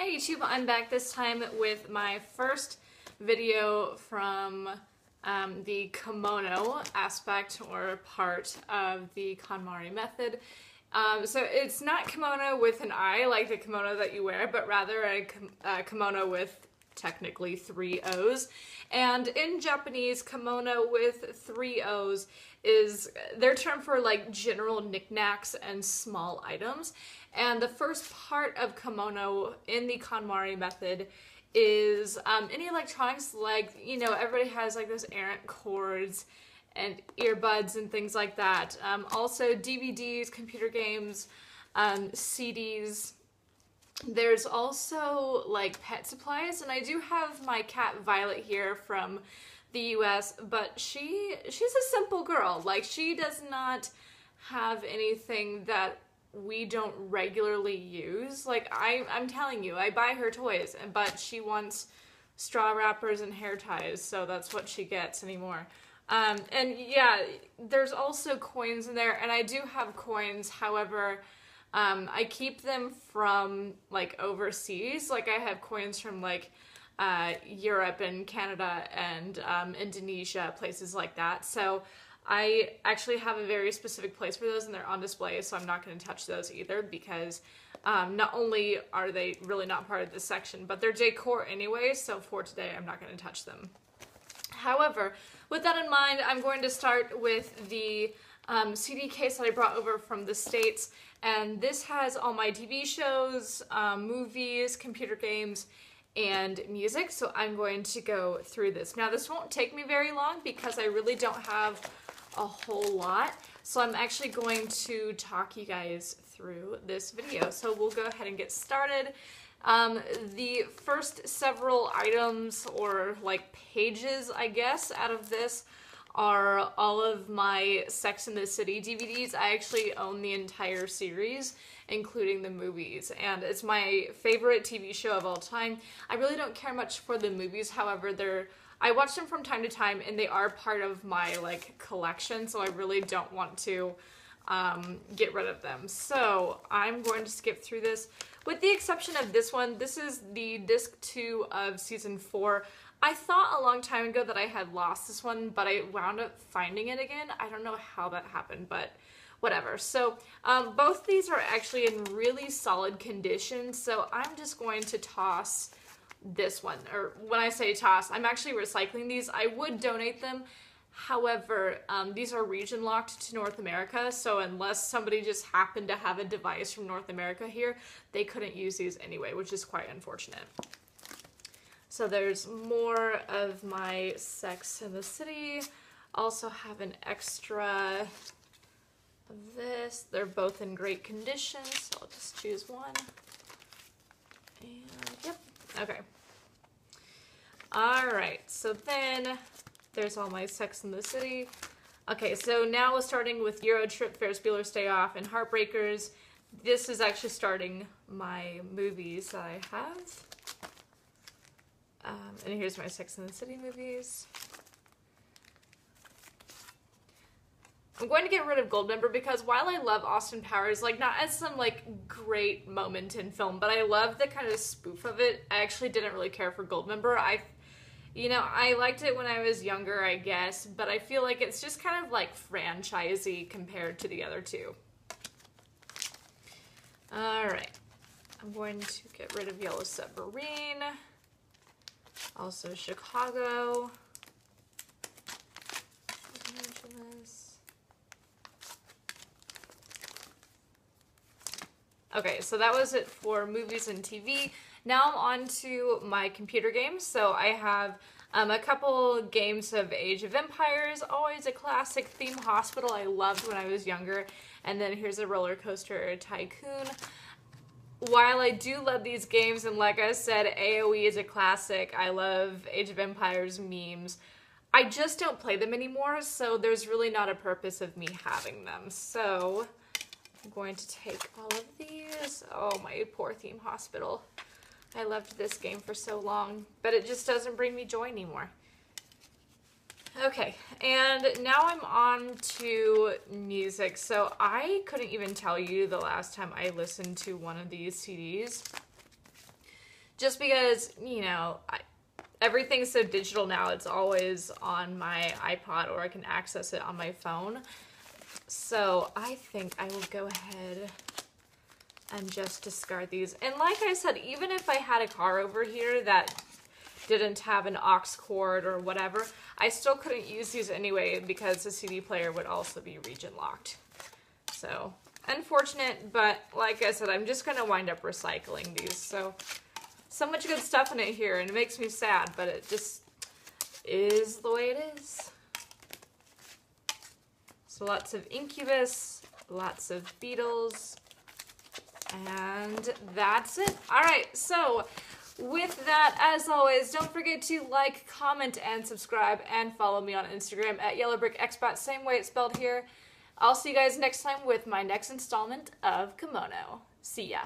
Hi YouTube, I'm back this time with my first video from the Komono aspect or part of the KonMari method. So it's not kimono with an I like the kimono that you wear, but rather a kimono with technically 3 O's. And in Japanese, kimono with 3 O's is their term for like general knickknacks and small items. And the first part of kimono in the KonMari method is any electronics, like, you know, everybody has like those errant cords and earbuds and things like that. Also DVDs, computer games, CDs. There's also like pet supplies, and I do have my cat Violet here from the US, but she's a simple girl. Like, she does not have anything that we don't regularly use. Like, I'm telling you, I buy her toys, but she wants straw wrappers and hair ties, so that's what she gets anymore. And yeah, there's also coins in there, and I do have coins, however, I keep them from like overseas. Like, I have coins from like Europe and Canada and Indonesia, places like that. So I actually have a very specific place for those, and they're on display, so I'm not going to touch those either, because not only are they really not part of this section, but they're decor anyway, so for today I'm not going to touch them. However, with that in mind, I'm going to start with the CD case that I brought over from the States, and this has all my TV shows, movies, computer games, and music, so I'm going to go through this. Now, this won't take me very long because I really don't have a whole lot, so I'm actually going to talk you guys through this video. So we'll go ahead and get started. The first several items, or like pages, I guess, out of this are all of my Sex and the City DVDs. I actually own the entire series, including the movies, and it's my favorite TV show of all time. I really don't care much for the movies, however, I watch them from time to time, and they are part of my like collection, so I really don't want to get rid of them. So I'm going to skip through this, with the exception of this one. This is the disc 2 of season 4. I thought a long time ago that I had lost this one, but I wound up finding it again. I don't know how that happened, but whatever. So both these are actually in really solid condition, so I'm just going to toss this one. Or when I say toss, I'm actually recycling these. I would donate them. However, these are region locked to North America, so unless somebody just happened to have a device from North America here, they couldn't use these anyway, which is quite unfortunate. So there's more of my Sex and the City. Also have an extra of this. They're both in great condition, so I'll just choose one. And yep, okay. Alright, so then there's all my Sex and the City. Okay, so now we're starting with Euro Trip, Ferris Bueller's Day Off, and Heartbreakers. This is actually starting my movies that I have. And here's my Sex and the City movies. I'm going to get rid of Goldmember because while I love Austin Powers, like, not as some like great moment in film, but I love the kind of spoof of it. I actually didn't really care for Goldmember. You know, I liked it when I was younger, I guess, but I feel like it's just kind of like franchisey compared to the other two. Alright, I'm going to get rid of Yellow Submarine. Also Chicago. Los Angeles. Okay, so that was it for movies and TV. Now I'm on to my computer games. So I have a couple games of Age of Empires, always a classic. Theme Hospital I loved when I was younger. And then here's a Roller Coaster Tycoon. While I do love these games, and like I said, AoE is a classic, I love Age of Empires memes, I just don't play them anymore, so there's really not a purpose of me having them. So I'm going to take all of these. Oh, my poor Theme Hospital. I loved this game for so long, but it just doesn't bring me joy anymore. Okay, and now I'm on to music. So I couldn't even tell you the last time I listened to one of these CDs. just because, you know, everything's so digital now, it's always on my iPod or I can access it on my phone. So I think I will go ahead and just discard these. And like I said, even if I had a car over here that didn't have an aux cord or whatever, I still couldn't use these anyway because the CD player would also be region locked. So, unfortunate, but like I said, I'm just gonna wind up recycling these. So much good stuff in it here, and it makes me sad, but it just is the way it is. So lots of Incubus, lots of Beetles, and that's it. All right, so with that, as always, don't forget to like, comment, and subscribe, and follow me on Instagram at YellowBrickExpat, same way it's spelled here. I'll see you guys next time with my next installment of Komono. See ya.